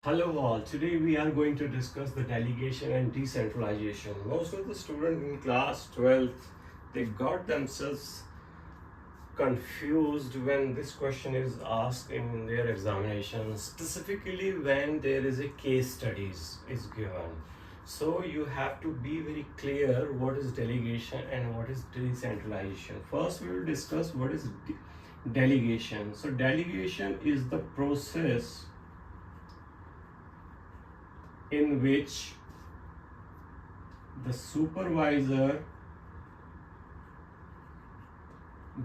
Hello all, today we are going to discuss the delegation and decentralization. Most of the students in class 12th, they got themselves confused when this question is asked in their examination, specifically when there is a case studies is given. So you have to be very clear what is delegation and what is decentralization. First we will discuss what is delegation. So delegation is the process in which the supervisor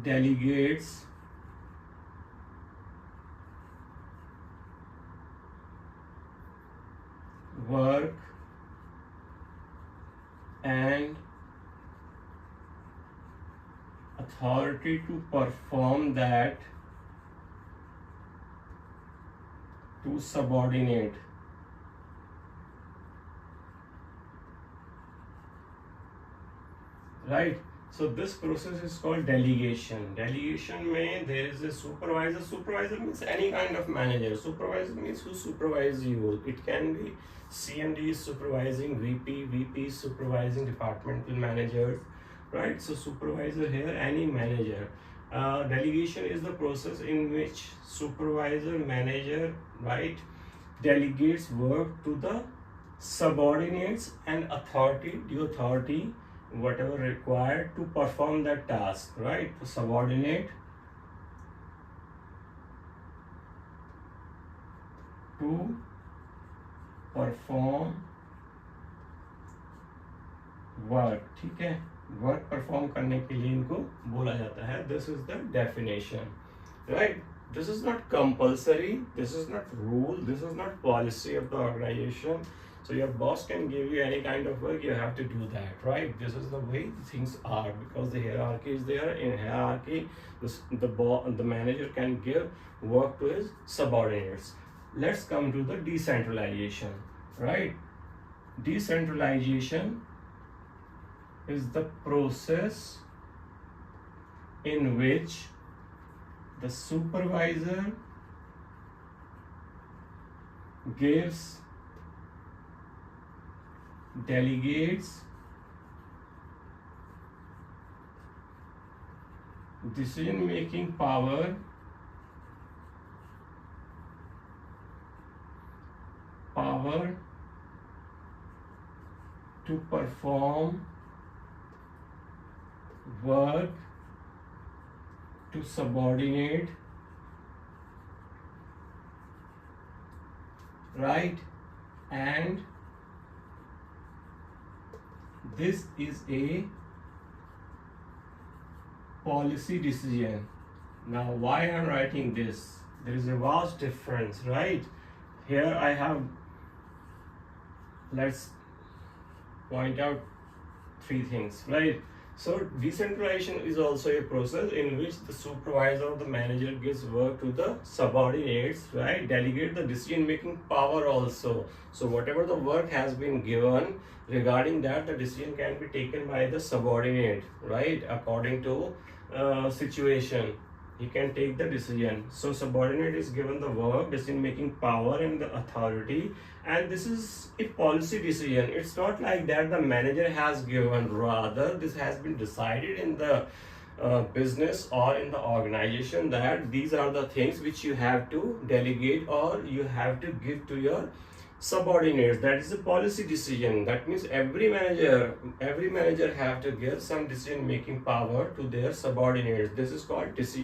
delegates work and authority to perform that to subordinate. Right, so this process is called delegation. Delegation means there is a supervisor. Supervisor means any kind of manager. Supervisor means who supervises you. It can be CMD supervising VP supervising departmental managers, right? So supervisor here, any manager. Delegation is the process in which supervisor manager, right, delegates work to the subordinates and due authority whatever required to perform that task, right? To subordinate to perform work. ठीक है, work perform करने के लिए इनको बोला जाता है. This is the definition, right? This is not compulsory, this is not rule, this is not policy of the organization. So your boss can give you any kind of work, you have to do that, right? This is the way things are, because the hierarchy is there. In hierarchy, the manager can give work to his subordinates. Let's come to the decentralization, right? Decentralization is the process in which the supervisor delegates decision making power to perform work to subordinate, right? And this is a policy decision. Now why I'm writing this? There is a vast difference, right? Here I have, let's point out three things, right? So decentralization is also a process in which the supervisor or the manager gives work to the subordinates, right? Delegate the decision making power also. So whatever the work has been given, regarding that the decision can be taken by the subordinate, right? According to situation, he can take the decision. So subordinate is given the work, decision making power and the authority, and this is a policy decision. It's not like that the manager has given, rather this has been decided in the business or in the organization that these are the things which you have to delegate or you have to give to your subordinates. That is a policy decision. That means every manager have to give some decision making power to their subordinates. This is called this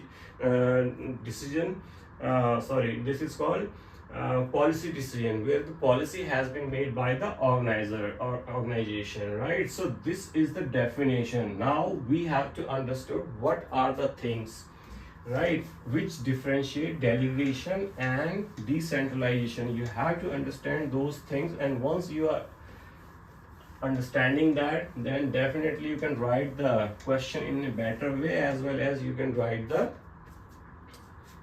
is called policy decision, where the policy has been made by the organizer or organization, right? So this is the definition. Now we have to understand what are the things, right, which differentiate delegation and decentralization. You have to understand those things, and once you are understanding that, then definitely you can write the question in a better way, as well as you can write the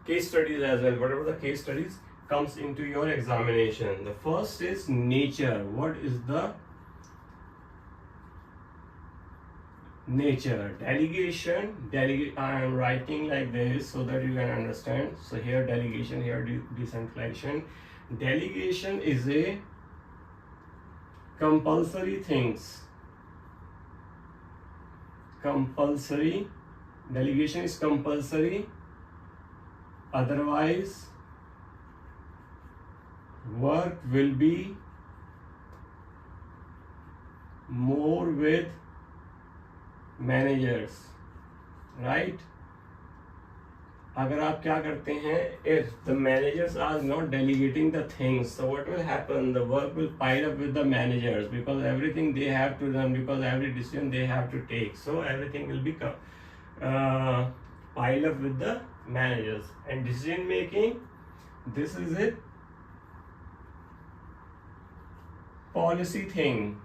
case studies as well, whatever the case studies comes into your examination. The first is nature. What is the nature? Delegation, I am writing like this so that you can understand. So here delegation, here decentralization. Delegation is a compulsory things. Compulsory. Delegation is compulsory. Otherwise, work will be more with managers, right? अगर आप क्या करते हैं, if the managers are not delegating the things, so what will happen? The work will pile up with the managers because everything they have to run, because every decision they have to take. So everything will become pile up with the managers. And decision making, this is a policy thing.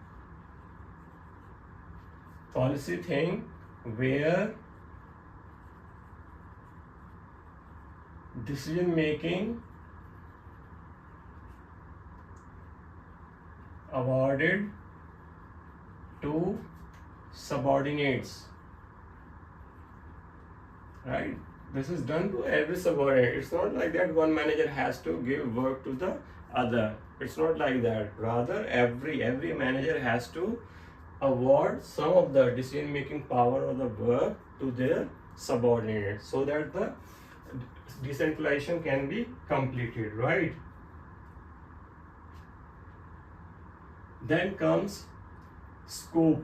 Policy thing where decision making awarded to subordinates, right? This is done to every subordinate. It's not like that one manager has to give work to the other. It's not like that. Rather, every manager has to award some of the decision making power of the work to their subordinates so that the decentralization can be completed, right? Then comes scope,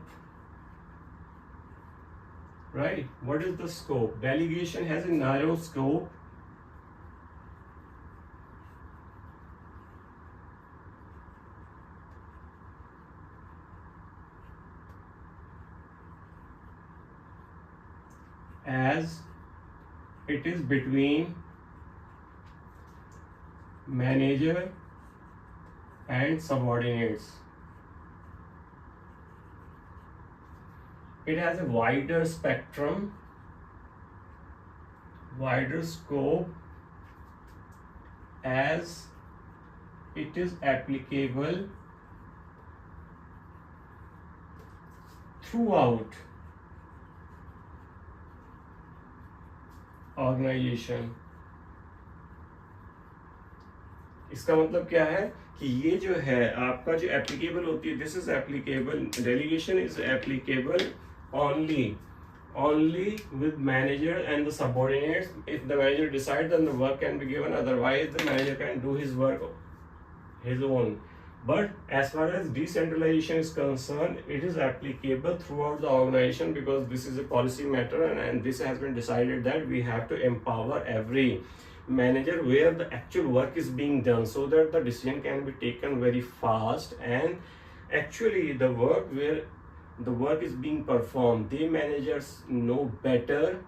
right? What is the scope? Delegation has a narrow scope. As it is between manager and subordinates. It has a wider spectrum, wider scope, as it is applicable throughout organisation. इसका मतलब क्या है कि ये जो है आपका जो एप्लीकेबल होती है, this is applicable, delegation is applicable only with manager and the subordinates. If the manager decides, then the work can be given. Otherwise, the manager can do his work his own. But as far as decentralization is concerned, it is applicable throughout the organization because this is a policy matter, and this has been decided that we have to empower every manager where the actual work is being done so that the decision can be taken very fast, and actually the work where the work is being performed, the managers know better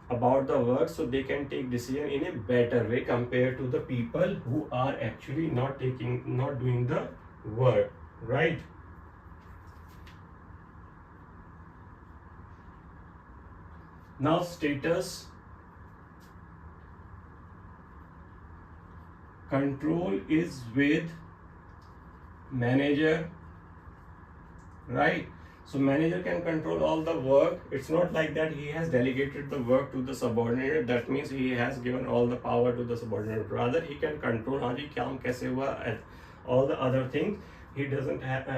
about the work, so they can take decision in a better way compared to the people who are actually not doing the work, right? Now status. Control is with manager, right? So manager can control all the work. It's not like that he has delegated the work to the subordinate. That means he has given all the power to the subordinate. Rather, he can control हाँ जी काम कैसे हुआ, all the other things. He doesn't have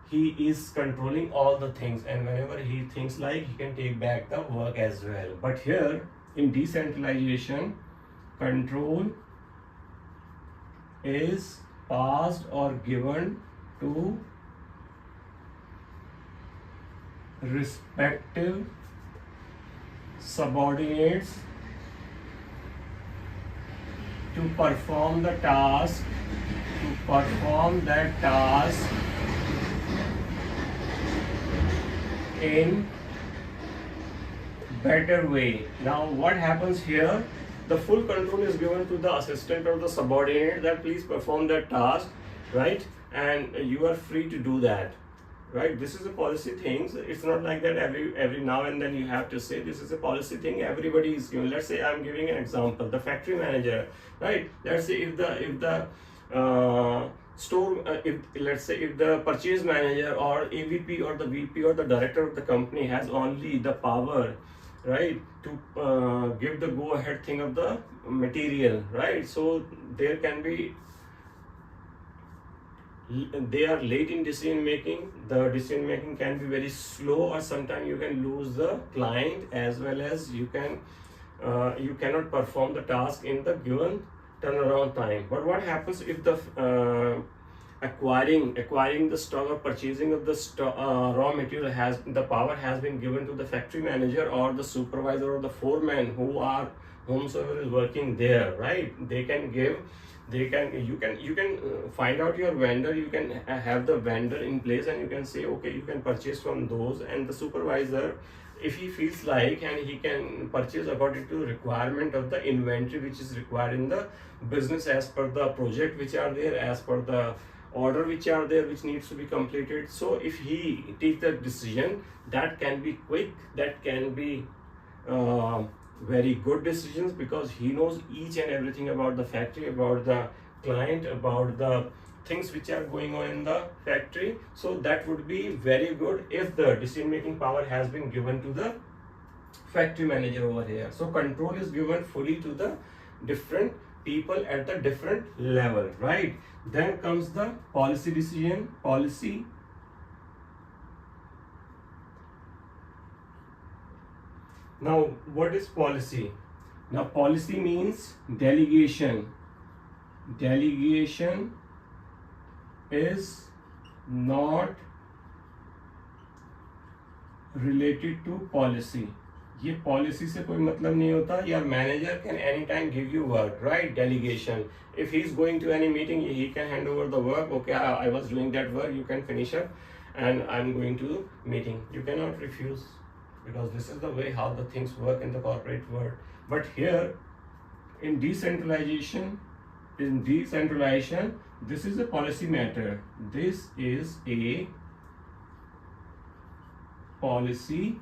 he is controlling all the things, and whenever he thinks like, he can take back the work as well. But here in decentralization, control is passed or given to respective subordinates to perform that task in better way. Now what happens here? The full control is given to the assistant or the subordinate that please perform that task, right? And you are free to do that, right? This is a policy thing. It's not like that every now and then you have to say this is a policy thing. Everybody is given. Let's say I'm giving an example. The factory manager, right? Let's say if the store, if the purchase manager or AVP or the VP or the director of the company has only the power right, to give the go ahead thing of the material, right? So there can be, they are late in decision making, the decision making can be very slow, or sometimes you can lose the client, as well as you cannot perform the task in the given turnaround time. But what happens if the acquiring the stock or purchasing of the raw material has, the power has been given to the factory manager or the supervisor or the foreman, whomsoever is working there, right? They can give, you can find out your vendor, you can have the vendor in place, and you can say, okay, you can purchase from those, and the supervisor, if he feels like, and he can purchase according to the requirement of the inventory which is required in the business, as per the project which are there, as per the order which are there, which needs to be completed. So if he takes the decision, that can be quick, that can be very good decisions, because he knows each and everything about the factory, about the client, about the things which are going on in the factory. So that would be very good if the decision making power has been given to the factory manager over here. So control is given fully to the different people at the different level, right? Then comes the policy decision, policy. Now what is policy? Now policy means delegation. Delegation is not related to policy. ये policy से कोई मतलब नहीं होता. Your manager can anytime give you work, right? Delegation. If he is going to any meeting, he can hand over the work. Okay, I was doing that work, you can finish up, and I'm going to meeting. You cannot refuse, because this is the way how the things work in the corporate world. But here in decentralization, this is a policy matter. This is a policy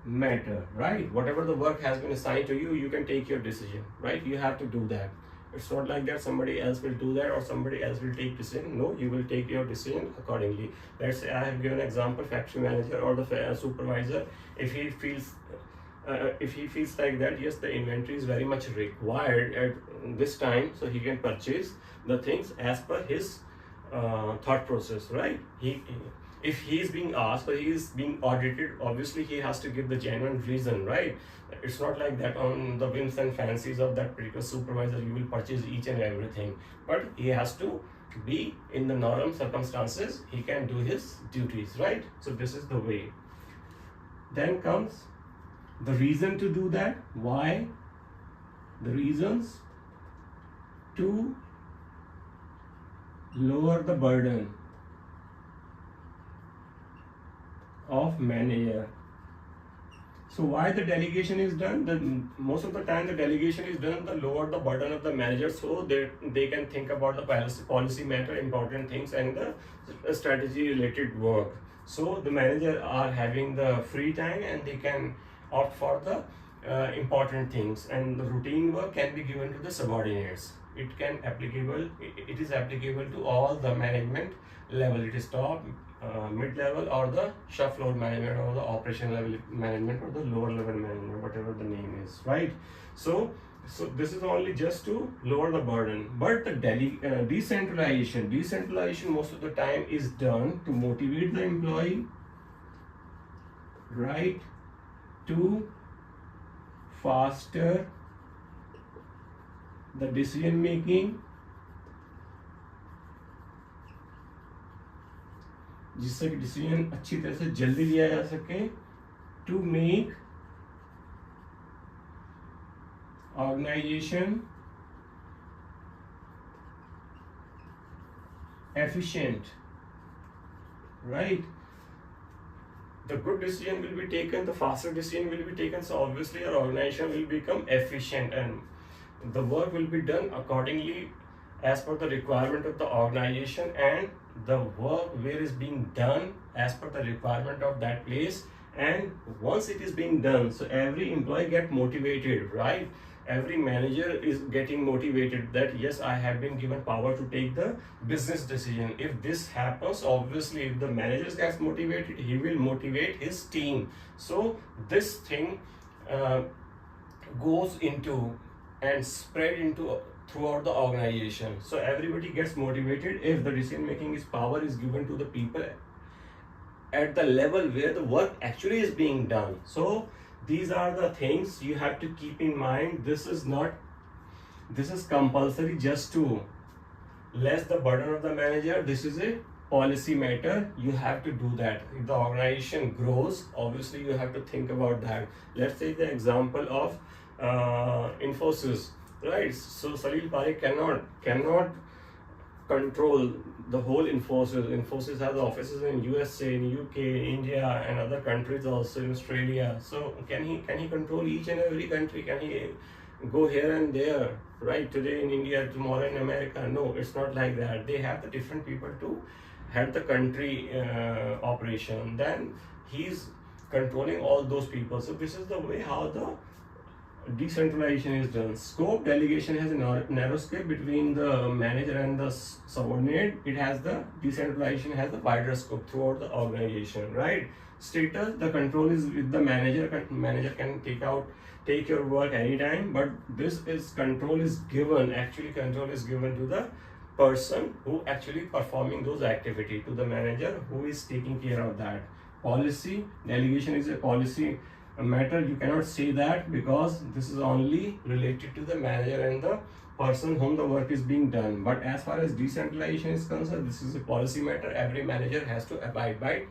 matter, right? Whatever the work has been assigned to you, you can take your decision, right? You have to do that. It's not like that somebody else will do that or somebody else will take decision. No, you will take your decision accordingly. Let's say I have given an example, factory manager or the supervisor, if he feels like that, yes, the inventory is very much required at this time, so he can purchase the things as per his thought process, right? If he is being asked or he is being audited, obviously he has to give the genuine reason, right? It's not like that on the whims and fancies of that particular supervisor you will purchase each and everything, but he has to be in the normal circumstances, he can do his duties, right? So this is the way. Then comes the reason to do that. Why? The reasons to lower the burden of manager. So why the delegation is done? Most of the time the delegation is done to lower the burden of the manager, so they can think about the policy matter, important things, and the strategy related work. So the manager are having the free time and they can opt for the important things, and the routine work can be given to the subordinates. It is applicable to all the management level. It is top, mid-level, or the shop floor management, or the operation level management, or the lower level management, whatever the name is, right? So this is only just to lower the burden. But the decentralization most of the time is done to motivate the employee, right, to faster the decision making, जिससे कि decision अच्छी तरह से जल्दी लिया जा सके, to make organisation efficient, right? The good decision will be taken, the faster decision will be taken, so obviously your organization will become efficient and the work will be done accordingly as per the requirement of the organization, and the work where is being done as per the requirement of that place. And once it is being done, so every employee get motivated, right? every manager is getting motivated that yes, I have been given power to take the business decision. If this happens, obviously if the manager gets motivated, he will motivate his team. So this thing goes into and spread into throughout the organization. So everybody gets motivated if the decision making is power is given to the people at the level where the work actually is being done. So these are the things you have to keep in mind. This is compulsory just to less the burden of the manager. This is a policy matter. You have to do that. If the organization grows, obviously you have to think about that. Let's take the example of Infosys, right? So Salil Parekh cannot control the whole Infosys. Infosys has offices in USA, in UK, India, and other countries also, in Australia. So can he control each and every country? Can he go here and there, right? Today in India, tomorrow in America? No, it's not like that. They have the different people to head the country operation. Then he's controlling all those people. So this is the way how the decentralization is done. Scope delegation has a narrow scope between the manager and the subordinate. It has the decentralization has a wider scope throughout the organization, right? Status, the control is with the manager. Manager can take your work anytime, but this is control is given. Actually, control is given to the person who actually performing those activities, to the manager who is taking care of that. Policy, delegation is a policy matter. You cannot say that because this is only related to the manager and the person whom the work is being done. But as far as decentralization is concerned, this is a policy matter. Every manager has to abide by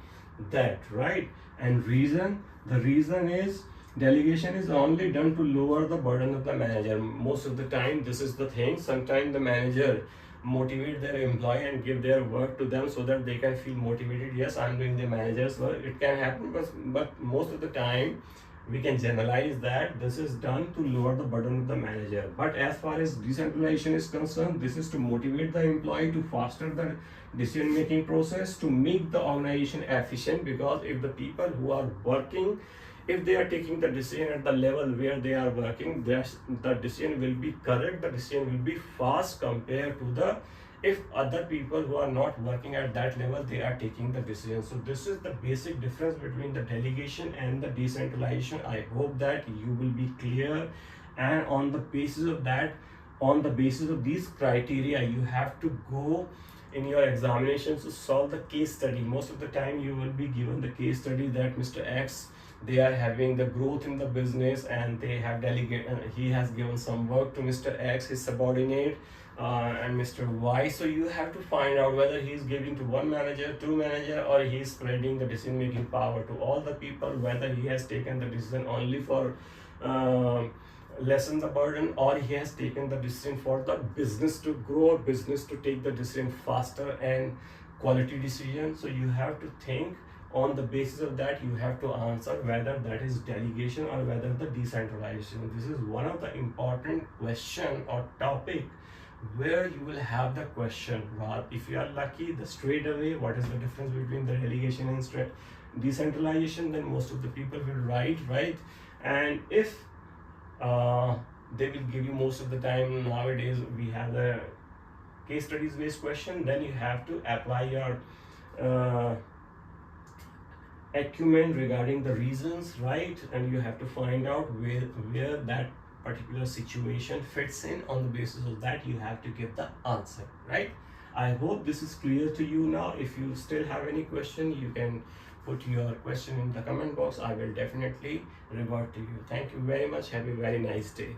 that, right? And the reason is delegation is only done to lower the burden of the manager. Most of the time, this is the thing. Sometimes the manager motivate their employee and give their work to them so that they can feel motivated. Yes, I'm doing the manager's work. It can happen, but most of the time we can generalize that this is done to lower the burden of the manager. But as far as decentralization is concerned, this is to motivate the employee to foster the decision making process, to make the organization efficient. Because if the people who are working, if they are taking the decision at the level where they are working, the decision will be correct, the decision will be fast compared to the if other people who are not working at that level, they are taking the decision. So this is the basic difference between the delegation and the decentralization. I hope that you will be clear, and on the basis of that, on the basis of these criteria, you have to go in your examinations to solve the case study. Most of the time you will be given the case study that Mr. X, they are having the growth in the business and they have he has given some work to Mr. X, his subordinate, and Mr. Y. So you have to find out whether he is giving to one manager, two manager, or he is spreading the decision making power to all the people, whether he has taken the decision only for lessen the burden, or he has taken the decision for the business to grow, business to take the decision faster and quality decision. So you have to think. On the basis of that, you have to answer whether that is delegation or whether the decentralization. This is one of the important question or topic where you will have the question. If you are lucky, the straight away, what is the difference between the delegation and decentralization, then most of the people will write, right? And if they will give you most of the time, nowadays we have the case studies based question, then you have to apply your acumen regarding the reasons, right? And you have to find out where that particular situation fits in. On the basis of that, you have to give the answer, right? I hope this is clear to you now. If you still have any question, you can put your question in the comment box. I will definitely revert to you. Thank you very much. Have a very nice day.